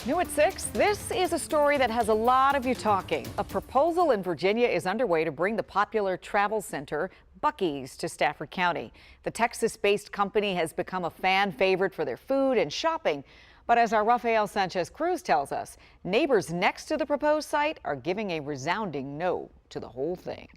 New at 6, this is a story that has a lot of you talking. A proposal in Virginia is underway to bring the popular travel center Buc-ee's to Stafford County. The Texas-based company has become a fan favorite for their food and shopping. But as our Rafael Sanchez Cruz tells us, neighbors next to the proposed site are giving a resounding no to the whole thing.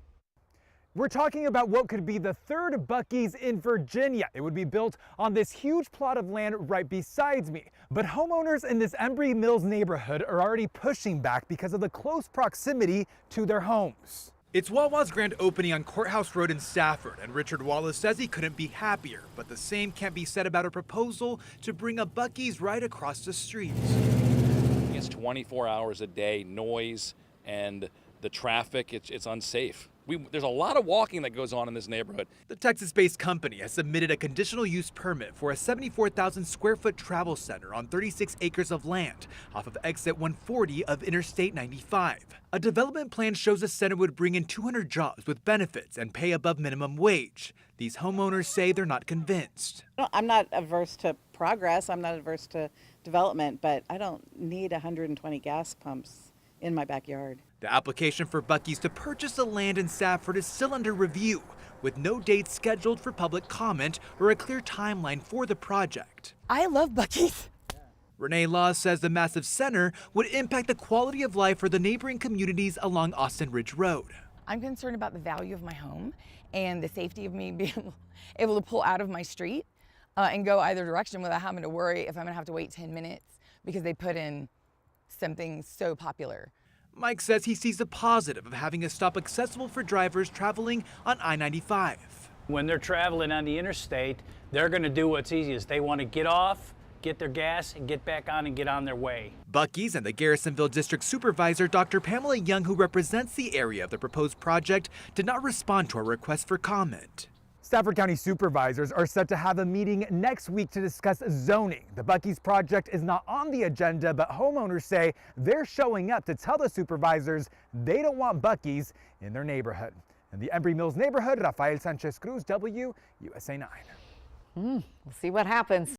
We're talking about what could be the third Buc-ee's in Virginia. It would be built on this huge plot of land right beside me. But homeowners in this Embry Mills neighborhood are already pushing back because of the close proximity to their homes. It's Wawa's grand opening on Courthouse Road in Stafford, and Richard Wallace says he couldn't be happier. But the same can't be said about a proposal to bring a Buc-ee's right across the street. It's 24 hours a day, noise, and the traffic, it's unsafe. There's a lot of walking that goes on in this neighborhood. The Texas-based company has submitted a conditional use permit for a 74,000 square foot travel center on 36 acres of land off of exit 140 of Interstate 95. A development plan shows the center would bring in 200 jobs with benefits and pay above minimum wage. These homeowners say they're not convinced. I'm not averse to progress. I'm not averse to development, but I don't need 120 gas pumps in my backyard. The application for Buc-ee's to purchase the land in Stafford is still under review, with no date scheduled for public comment or a clear timeline for the project. I love Buc-ee's. Renee Laws says the massive center would impact the quality of life for the neighboring communities along Austin Ridge Road. I'm concerned about the value of my home and the safety of me being able to pull out of my street and go either direction without having to worry if I'm gonna have to wait 10 minutes because they put in something so popular. Mike says he sees the positive of having a stop accessible for drivers traveling on I-95. When they're traveling on the interstate, they're going to do what's easiest. They want to get off, get their gas, and get back on and get on their way. Buc-ee's and the Garrisonville District Supervisor, Dr. Pamela Young, who represents the area of the proposed project, did not respond to our request for comment. Stafford County supervisors are set to have a meeting next week to discuss zoning. The Buc-ee's project is not on the agenda, but homeowners say they're showing up to tell the supervisors they don't want Buc-ee's in their neighborhood. In the Embry Mills neighborhood, Rafael Sanchez Cruz, WUSA 9. We'll see what happens.